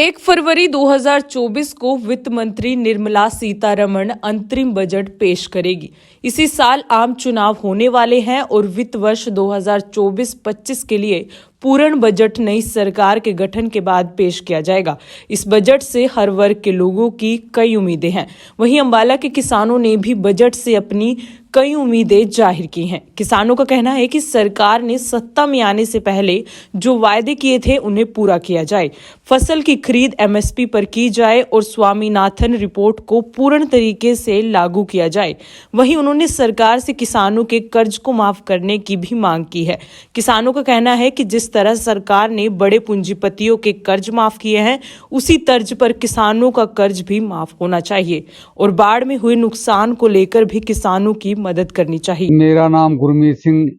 1 फरवरी 2024 को वित्त मंत्री निर्मला सीतारमण अंतरिम बजट पेश करेगी। इसी साल आम चुनाव होने वाले हैं और वित्त वर्ष 2024-25 के लिए पूर्ण बजट नई सरकार के गठन के बाद पेश किया जाएगा। इस बजट से हर वर्ग के लोगों की कई उम्मीदें हैं। वहीं अंबाला के किसानों ने भी बजट से अपनी कई उम्मीदें जाहिर की हैं। किसानों का कहना है कि सरकार ने सत्ता में आने से पहले जो वायदे किए थे उन्हें पूरा किया जाए, फसल की खरीद एमएसपी पर की जाए और स्वामीनाथन रिपोर्ट को पूर्ण तरीके से लागू किया जाए। वहीं उन्होंने सरकार से किसानों के कर्ज को माफ करने की भी मांग की है। किसानों का कहना है कि जिस तरह सरकार ने बड़े पूंजीपतियों के कर्ज माफ किए हैं, उसी तर्ज पर किसानों का कर्ज भी माफ होना चाहिए और बाढ़ में हुए नुकसान को लेकर भी किसानों की मदद करनी चाहिए। मेरा नाम गुरमीत सिंह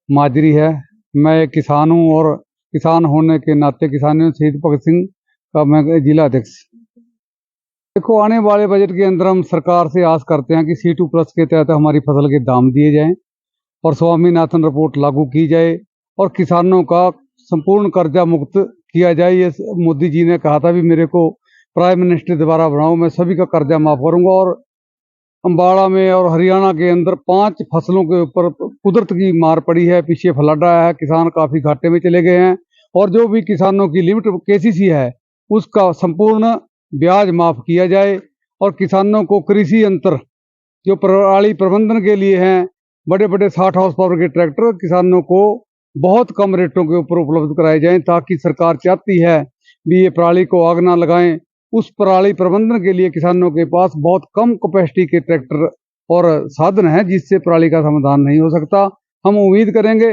माजरी है। मैं एक किसान हूँ और किसान होने के नाते किसान शहीद भगत सिंह का मैं जिला अध्यक्ष। देखो, आने वाले बजट के अंदर हम सरकार से आस करते हैं कि C2+ के तहत हमारी फसल के दाम दिए जाएं और स्वामीनाथन रिपोर्ट लागू की जाए और किसानों का संपूर्ण कर्जा मुक्त किया जाए। ये मोदी जी ने कहा था भी मेरे को प्राइम मिनिस्टर दोबारा बनाओ, मैं सभी का कर्जा माफ करूंगा। और अम्बाड़ा में और हरियाणा के अंदर 5 फसलों के ऊपर कुदरत की मार पड़ी है, पीछे फ्लड आया है, किसान काफी घाटे में चले गए हैं और जो भी किसानों की लिमिट KCC है उसका संपूर्ण ब्याज माफ किया जाए और किसानों को कृषि यंत्र जो पराली प्रबंधन के लिए हैं, बड़े बड़े 60 हॉर्स पावर के ट्रैक्टर किसानों को बहुत कम रेटों के ऊपर उपलब्ध कराए जाएं, ताकि सरकार चाहती है भी ये पराली को आग ना लगाएं। उस पराली प्रबंधन के लिए किसानों के पास बहुत कम कैपेसिटी के ट्रैक्टर और साधन हैं, जिससे पराली का समाधान नहीं हो सकता। हम उम्मीद करेंगे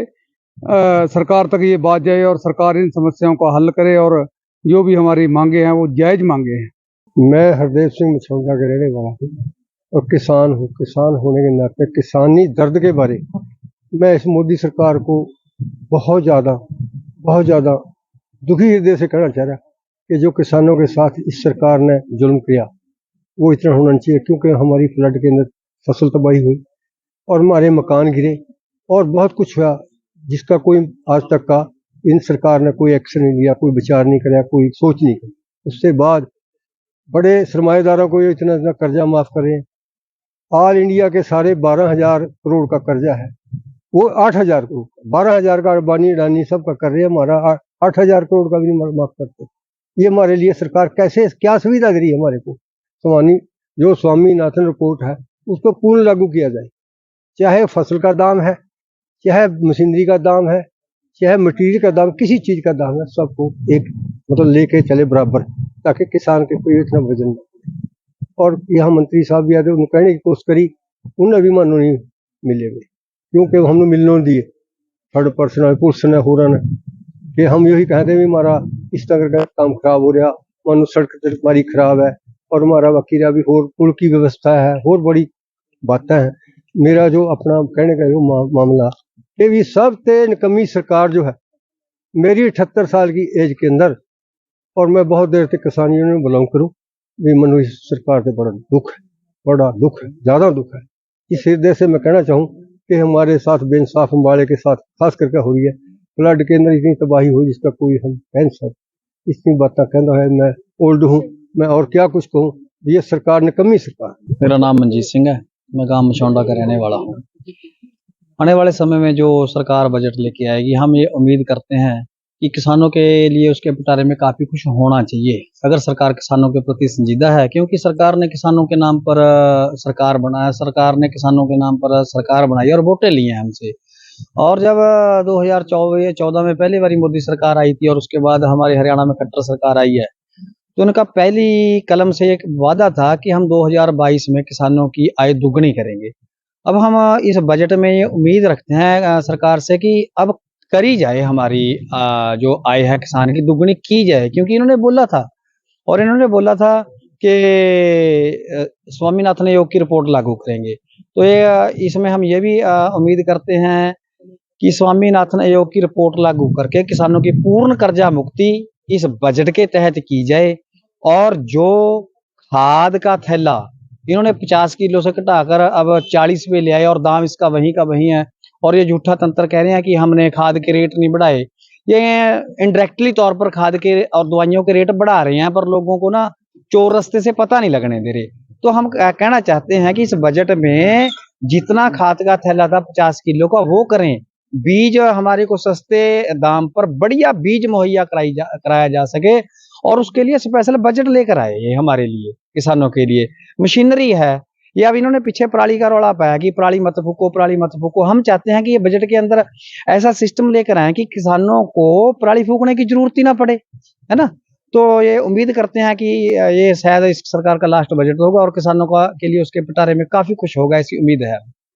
सरकार तक ये बात जाए और सरकार इन समस्याओं का हल करे और जो भी हमारी मांगे हैं वो जायज मांगे हैं। मैं हरदेव सिंह मछौदा के रहने वाला हूँ और किसान हूँ। किसान होने के नाते किसानी दर्द के बारे मैं इस मोदी सरकार को बहुत ज़्यादा दुखी हृदय से कहना चाह रहा कि जो किसानों के साथ इस सरकार ने जुल्म किया वो इतना होना चाहिए, क्योंकि हमारी फ्लड के अंदर फसल तबाही हुई और हमारे मकान गिरे और बहुत कुछ हुआ जिसका कोई आज तक का इन सरकार ने कोई एक्शन नहीं लिया, कोई विचार नहीं कराया, कोई सोच नहीं की। उसके बाद बड़े सरमाएदारों को इतना इतना कर्जा माफ करें। ऑल इंडिया के सारे 12,000 करोड़ का कर्जा है, वो 8,000 करोड़, 12,000 का अडानी अडानी सब का कर रहे हैं, हमारा 8,000 करोड़ का भी नहीं माफ करते। ये हमारे लिए सरकार कैसे क्या सुविधा दे रही है हमारे को। जो स्वामीनाथन रिपोर्ट है उसको पूर्ण लागू किया जाए, चाहे फसल का दाम है, चाहे मशीनरी का दाम है, चाहे मटीरियल का दाम, किसी चीज का दाम है, सबको एक मतलब लेके चले बराबर, ताकि किसान के कोई इतना वजन न। और यहाँ मंत्री साहब भी आते, उन्होंने कहने की कोशिश करी, उन्हें भी मानो नहीं मिले, क्योंकि हमने मिलने दिए थर्ड पर्सन पुलिस ने हो रहा है कि हम यही कहते हैं हमारा इस तरह का काम खराब हो रहा, मानो सड़क हमारी खराब है और हमारा वकीला भी और पुल की व्यवस्था है और बड़ी बातें हैं। मेरा जो अपना कहने का जो मामला ये भी सब ते निकम्मी सरकार जो है मेरी 78 साल की एज के अंदर, और मैं बहुत देर तक किसानियों में बिलोंग करूँ, भी मनु इस सरकार से बड़ा दुख है, ज़्यादा दुख है। इस हृदय से मैं कहना चाहूँ कि हमारे साथ बेइंसाफ अम्बाड़े के साथ खास करके हो रही है। फ्लड के अंदर इतनी तबाही हुई जिसका कोई हम कह नहीं सकते। इतनी बातें कहना है, मैं ओल्ड हूँ, मैं और क्या कुछ कहूँ। ये सरकार निकम्मी सरकार। मेरा नाम मनजीत सिंह है, मैं गांव मछौंडा का रहने वाला हूँ। आने वाले समय में जो सरकार बजट लेके आएगी, हम ये उम्मीद करते हैं कि किसानों के लिए उसके बारे में काफ़ी कुछ होना चाहिए। अगर सरकार किसानों के प्रति संजीदा है, क्योंकि सरकार ने किसानों के नाम पर सरकार बनाया, सरकार ने किसानों के नाम पर सरकार बनाई और वोटें ली हैं हमसे। और जब 2014 में पहली बारी मोदी सरकार आई थी और उसके बाद हमारे हरियाणा में खट्टर सरकार आई है, तो उनका पहली कलम से एक वादा था कि हम 2022 में किसानों की आय दुगनी करेंगे। अब हम इस बजट में ये उम्मीद रखते हैं सरकार से कि अब करी जाए, हमारी जो आय है किसान की दुगनी की जाए, क्योंकि इन्होंने बोला था और इन्होंने बोला था कि स्वामीनाथन आयोग की रिपोर्ट लागू करेंगे। तो ये इसमें हम ये भी उम्मीद करते हैं कि स्वामीनाथन आयोग की रिपोर्ट लागू करके किसानों की पूर्ण कर्जा मुक्ति इस बजट के तहत की जाए और जो खाद का थैला इन्होंने 50 किलो से घटाकर अब 40 पे ले आए और दाम इसका वहीं का वहीं है, और ये झूठा तंत्र कह रहे हैं कि हमने खाद के रेट नहीं बढ़ाए। ये इनडायरेक्टली तौर पर खाद के और दवाइयों के रेट बढ़ा रहे हैं, पर लोगों को ना चोर रास्ते से पता नहीं लगने दे रहे। तो हम कहना चाहते हैं कि इस बजट में जितना खाद का थैला था 50 किलो का वो करें, बीज हमारे को सस्ते दाम पर बढ़िया बीज मुहैया कराया जा सके, और उसके लिए स्पेशल बजट लेकर आए ये हमारे लिए, किसानों के लिए। मशीनरी है ये, अब इन्होंने पीछे पराली का रौला पाया कि पराली मत फूको, पराली मत फूको। हम चाहते हैं कि ये बजट के अंदर ऐसा सिस्टम लेकर आए कि किसानों को पराली फूकने की जरूरत ही ना पड़े, है ना। तो ये उम्मीद करते हैं कि ये शायद इस सरकार का लास्ट बजट होगा और किसानों का के लिए उसके पिटारे में काफी कुछ होगा, ऐसी उम्मीद है।